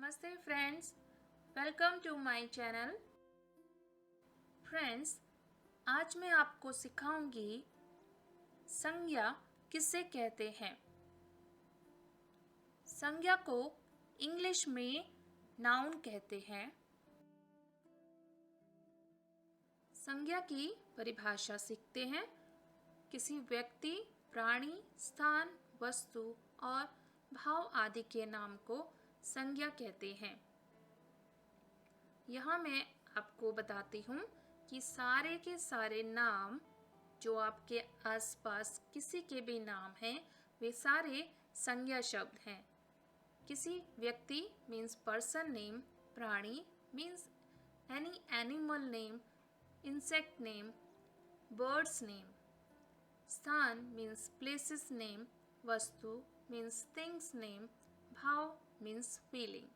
नमस्ते friends, welcome to my channel. Friends, आज मैं आपको सिखाऊंगी संज्ञा किसे कहते हैं। संज्ञा को इंग्लिश में नाउन कहते हैं। संज्ञा की परिभाषा सीखते हैं। किसी व्यक्ति, प्राणी, स्थान, वस्तु और भाव आदि के नाम को संज्ञा कहते हैं। यहाँ मैं आपको बताती हूँ कि सारे के सारे नाम जो आपके आसपास किसी के भी नाम हैं, वे सारे संज्ञा शब्द हैं। किसी व्यक्ति मीन्स पर्सन नेम, प्राणी means any animal name, insect name, birds name, स्थान मीन्स प्लेसेस नेम, वस्तु मीन्स थिंग्स नेम, भाव मीन्स फीलिंग।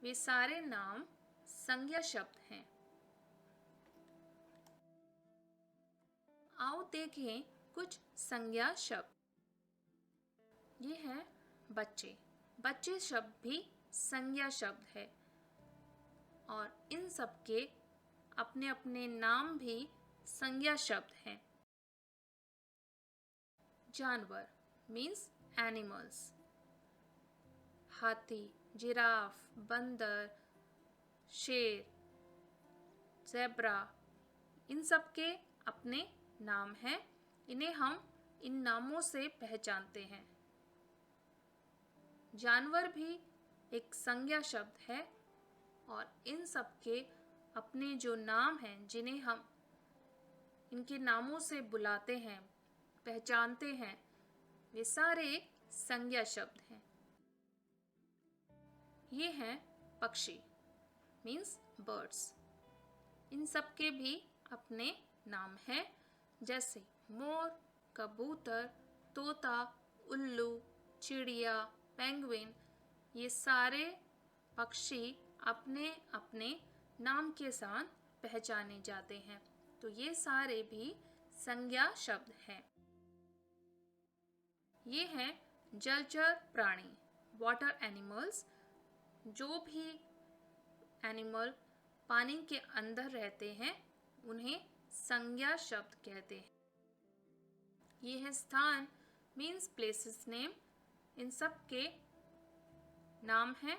वे सारे नाम संज्ञा शब्द हैं। आओ देखें कुछ संज्ञा शब्द। ये है बच्चे। बच्चे शब्द भी संज्ञा शब्द है और इन सब के अपने अपने नाम भी संज्ञा शब्द हैं। जानवर मीन्स एनिमल्स। हाथी, जिराफ, बंदर, शेर, ज़ेब्रा, इन सब के अपने नाम हैं। इन्हें हम इन नामों से पहचानते हैं। जानवर भी एक संज्ञा शब्द है और इन सब के अपने जो नाम हैं, जिन्हें हम इनके नामों से बुलाते हैं, पहचानते हैं, वे सारे संज्ञा शब्द हैं। ये हैं पक्षी मीन्स बर्ड्स। इन सब के भी अपने नाम हैं, जैसे मोर, कबूतर, तोता, उल्लू, चिड़िया, पेंगुइन। ये सारे पक्षी अपने अपने नाम के साथ पहचाने जाते हैं, तो ये सारे भी संज्ञा शब्द हैं। ये हैं जलचर प्राणी, वाटर एनिमल्स। जो भी एनिमल पानी के अंदर रहते हैं, उन्हें संज्ञा शब्द कहते हैं। ये है स्थान मीन्स प्लेसेस नेम। इन सब के नाम हैं,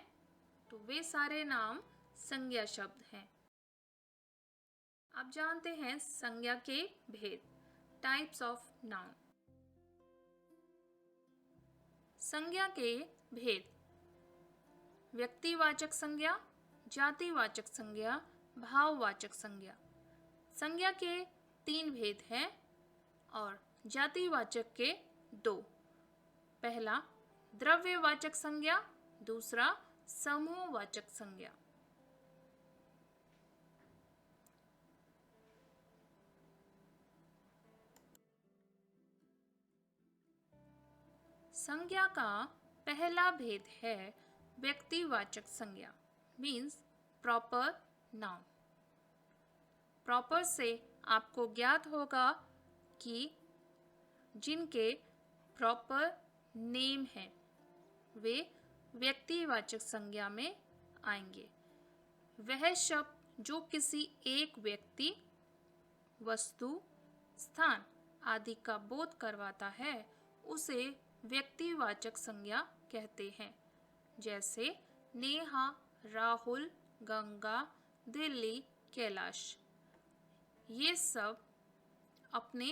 तो वे सारे नाम संज्ञा शब्द हैं। अब जानते हैं संज्ञा के भेद, टाइप्स ऑफ नाउन। संज्ञा के भेद: व्यक्तिवाचक संज्ञा, जातिवाचक संज्ञा, भाववाचक संज्ञा। संज्ञा के 3 भेद हैं और जातिवाचक के 2। पहला द्रव्यवाचक संज्ञा, दूसरा समूहवाचक संज्ञा। संज्ञा का पहला भेद है व्यक्तिवाचक संज्ञा मीन्स प्रॉपर नाउन। प्रॉपर से आपको ज्ञात होगा कि जिनके प्रॉपर नेम है वे व्यक्तिवाचक संज्ञा में आएंगे। वह शब्द जो किसी एक व्यक्ति, वस्तु, स्थान आदि का बोध करवाता है, उसे व्यक्तिवाचक संज्ञा कहते हैं। जैसे नेहा, राहुल, गंगा, दिल्ली, कैलाश। ये सब अपने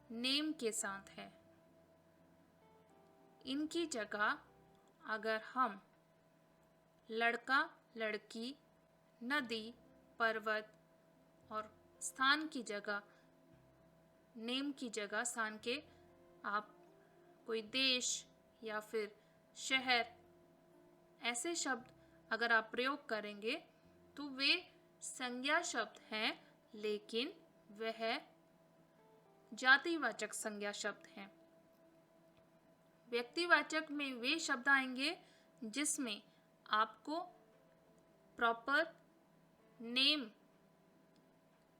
नेम के साथ है। इनकी जगह अगर हम लड़का, लड़की, नदी, पर्वत और स्थान की जगह, नेम की जगह स्थान के आप कोई देश या फिर शहर, ऐसे शब्द अगर आप प्रयोग करेंगे तो वे संज्ञा शब्द हैं, लेकिन वह जातिवाचक संज्ञा शब्द हैं। व्यक्तिवाचक में वे शब्द आएंगे जिसमें आपको प्रॉपर नेम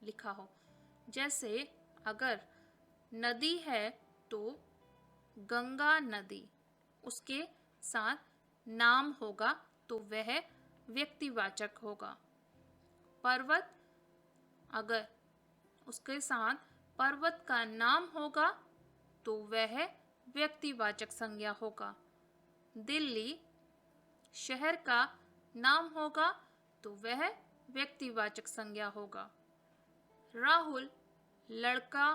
लिखा हो। जैसे अगर नदी है तो गंगा नदी, उसके साथ नाम होगा तो वह व्यक्तिवाचक होगा। पर्वत, अगर उसके साथ पर्वत का नाम होगा तो वह व्यक्तिवाचक संज्ञा होगा। दिल्ली शहर का नाम होगा तो वह व्यक्तिवाचक संज्ञा होगा। राहुल लड़का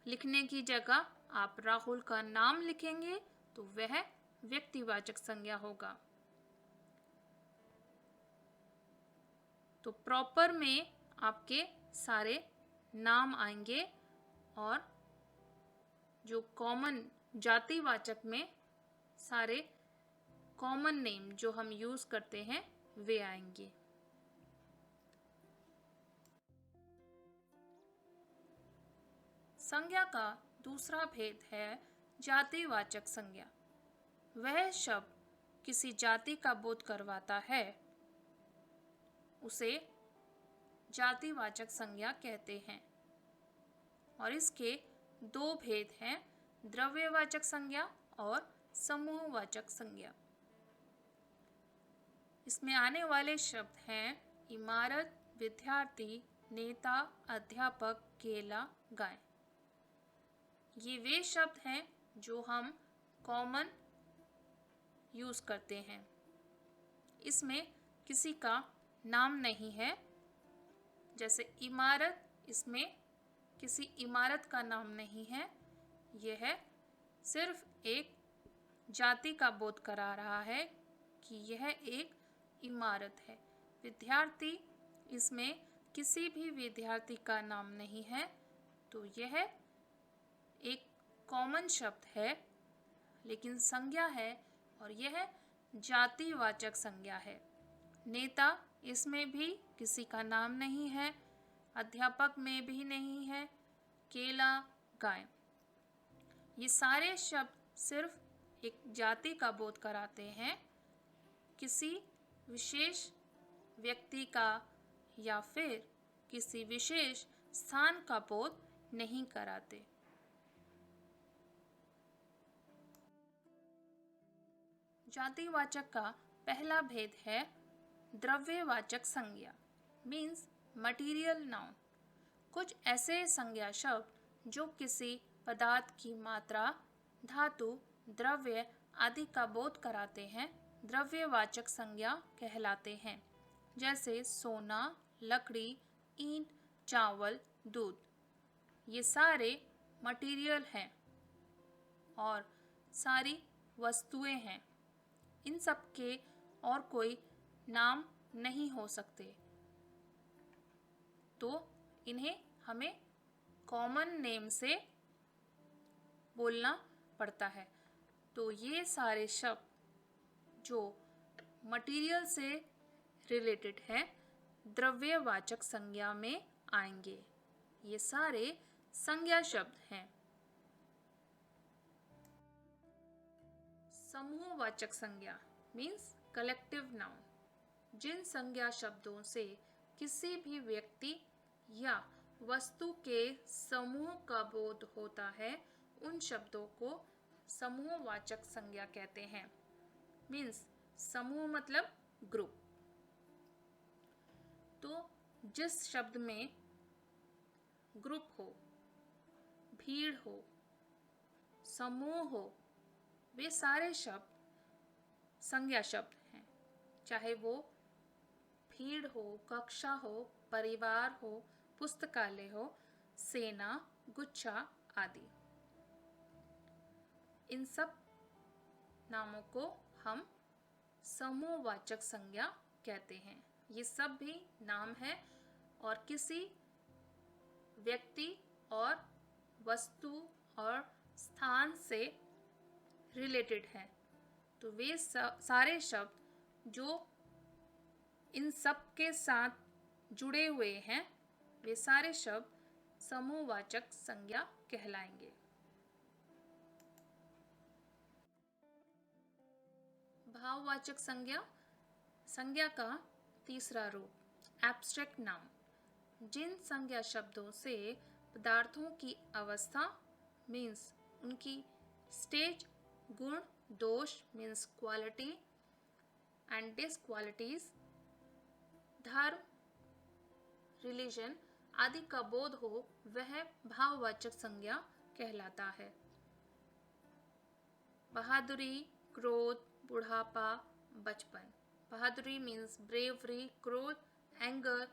लिखने की जगह आप राहुल का नाम लिखेंगे तो वह व्यक्तिवाचक संज्ञा होगा। तो प्रॉपर में आपके सारे नाम आएंगे और जो कॉमन जातिवाचक में सारे कॉमन नेम जो हम यूज करते हैं वे आएंगे। संज्ञा का दूसरा भेद है जातिवाचक संज्ञा। वह शब्द किसी जाति का बोध करवाता है, उसे जातिवाचक संज्ञा कहते हैं। और इसके दो भेद हैं, द्रव्यवाचक संज्ञा और समूहवाचक संज्ञा। इसमें आने वाले शब्द हैं इमारत, विद्यार्थी, नेता, अध्यापक, केला, गाय। ये वे शब्द हैं जो हम कॉमन यूज करते हैं। इसमें किसी का नाम नहीं है। जैसे इमारत, इसमें किसी इमारत का नाम नहीं है, यह सिर्फ एक जाति का बोध करा रहा है कि यह एक इमारत है। विद्यार्थी, इसमें किसी भी विद्यार्थी का नाम नहीं है, तो यह एक कॉमन शब्द है लेकिन संज्ञा है और यह जातिवाचक संज्ञा है। नेता, इसमें भी किसी का नाम नहीं है, अध्यापक में भी नहीं है, केला, गाय। ये सारे शब्द सिर्फ एक जाति का बोध कराते हैं, किसी विशेष व्यक्ति का या फिर किसी विशेष स्थान का बोध नहीं कराते। जातिवाचक का पहला भेद है द्रव्यवाचक संज्ञा, मीन्स मटीरियल नाउन। कुछ ऐसे संज्ञा शब्द जो किसी पदार्थ की मात्रा, धातु, द्रव्य आदि का बोध कराते हैं, द्रव्यवाचक संज्ञा कहलाते हैं। जैसे सोना, लकड़ी, ईंट, चावल, दूध। ये सारे मटीरियल हैं और सारी वस्तुएं हैं। इन सब के और कोई नाम नहीं हो सकते, तो इन्हें हमें कॉमन नेम से बोलना पड़ता है। तो ये सारे शब्द जो मटीरियल से रिलेटेड हैं, द्रव्यवाचक संज्ञा में आएंगे। ये सारे संज्ञा शब्द हैं। समूहवाचक संज्ञा मीन्स कलेक्टिव नाउन। जिन संज्ञा शब्दों से किसी भी व्यक्ति या वस्तु के समूह का बोध होता है, उन शब्दों को समूहवाचक संज्ञा कहते हैं। मीन्स समूह मतलब ग्रुप। तो जिस शब्द में ग्रुप हो, भीड़ हो, समूह हो, वे सारे शब्द संज्ञा शब्द हैं। चाहे वो भीड़ हो, कक्षा हो, परिवार हो, पुस्तकालय हो, सेना, गुच्छा आदि। इन सब नामों को हम समूहवाचक संज्ञा कहते हैं। ये सब भी नाम है और किसी व्यक्ति और वस्तु और स्थान से रिलेटेड है। तो वे सारे शब्द जो इन सब के साथ जुड़े हुए हैं, वे सारे शब्द समूहवाचक संज्ञा कहलाएंगे। भाववाचक संज्ञा, संज्ञा का तीसरा रूप एब्स्ट्रैक्ट नाउन। जिन संज्ञा शब्दों से पदार्थों की अवस्था मीन्स उनकी स्टेज, गुण, दोष मीन्स क्वालिटी एंड डिसक्वालिटीज, धर्म, रिलीजन आदि का बोध हो, वह भाववाचक संज्ञा कहलाता है। बहादुरी, क्रोध, बुढ़ापा, बचपन। बहादुरी मीन्स ब्रेवरी, क्रोध, एंगर,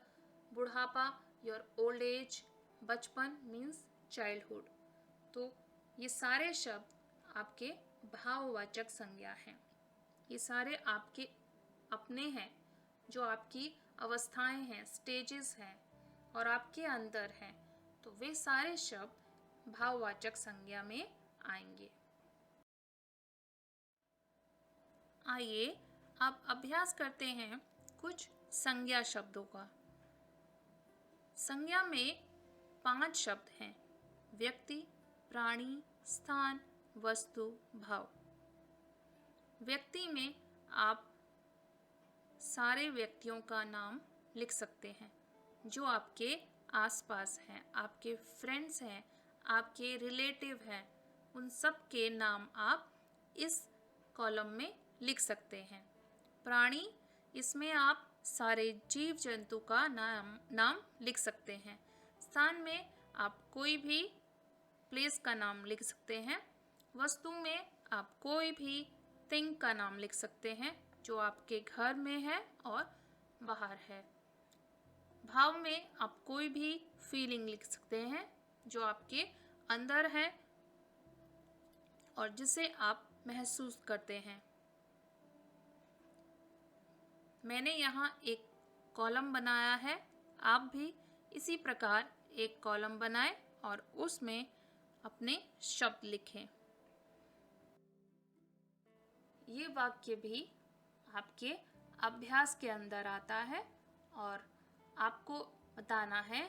बुढ़ापा योर ओल्ड एज, बचपन मीन्स चाइल्डहुड। तो ये सारे शब्द आपके भाववाचक संज्ञा हैं। ये सारे आपके अपने हैं, जो आपकी अवस्थाएं हैं, स्टेजेस हैं और आपके अंदर हैं। तो वे सारे शब्द भाववाचक संज्ञा में आएंगे। आइए अब अभ्यास करते हैं कुछ संज्ञा शब्दों का। संज्ञा में 5 शब्द हैं: व्यक्ति, प्राणी, स्थान, वस्तु, भाव। व्यक्ति में आप सारे व्यक्तियों का नाम लिख सकते हैं जो आपके आसपास हैं, आपके फ्रेंड्स हैं, आपके रिलेटिव हैं। उन सब के नाम आप इस कॉलम में लिख सकते हैं। प्राणी, इसमें आप सारे जीव जंतु का नाम लिख सकते हैं। स्थान में आप कोई भी प्लेस का नाम लिख सकते हैं। वस्तु में आप कोई भी थिंग का नाम लिख सकते हैं जो आपके घर में है और बाहर है। भाव में आप कोई भी फीलिंग लिख सकते हैं जो आपके अंदर है और जिसे आप महसूस करते हैं। मैंने यहाँ एक कॉलम बनाया है, आप भी इसी प्रकार एक कॉलम बनाएं और उसमें अपने शब्द लिखें। ये वाक्य भी आपके अभ्यास के अंदर आता है और आपको बताना है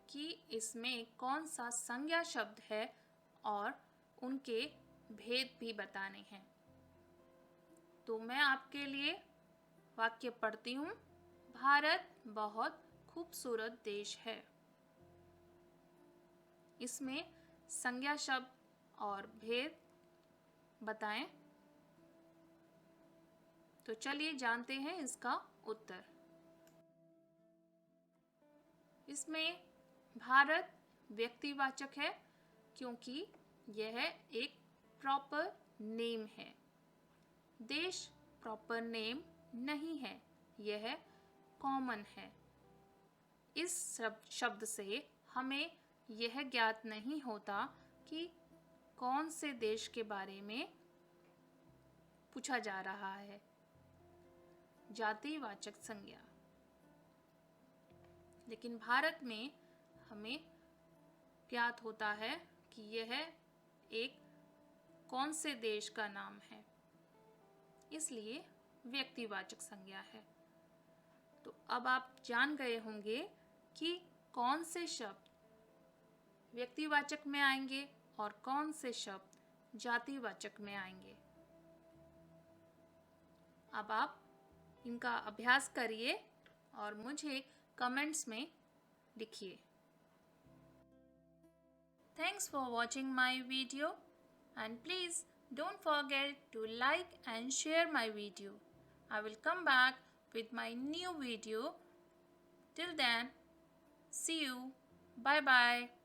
कि इसमें कौन सा संज्ञा शब्द है और उनके भेद भी बताने हैं। तो मैं आपके लिए वाक्य पढ़ती हूँ। भारत बहुत खूबसूरत देश है। इसमें संज्ञा शब्द और भेद बताएं। तो चलिए जानते हैं इसका उत्तर। इसमें भारत व्यक्तिवाचक है क्योंकि यह एक प्रॉपर नेम है। देश प्रॉपर नेम नहीं है, यह कॉमन है। इस शब्द से हमें यह ज्ञात नहीं होता कि कौन से देश के बारे में पूछा जा रहा है। जातिवाचक संज्ञा। लेकिन भारत में हमें ज्ञात होता है कि यह एक कौन से देश का नाम है, इसलिए व्यक्तिवाचक संज्ञा है। तो अब आप जान गए होंगे कि कौन से शब्द व्यक्तिवाचक में आएंगे और कौन से शब्द जातिवाचक में आएंगे। अब आप इनका अभ्यास करिए और मुझे कमेंट्स में लिखिए। Thanks for watching my video and please don't forget to like and share my video. I will come back with my new video. Till then, see you. Bye bye.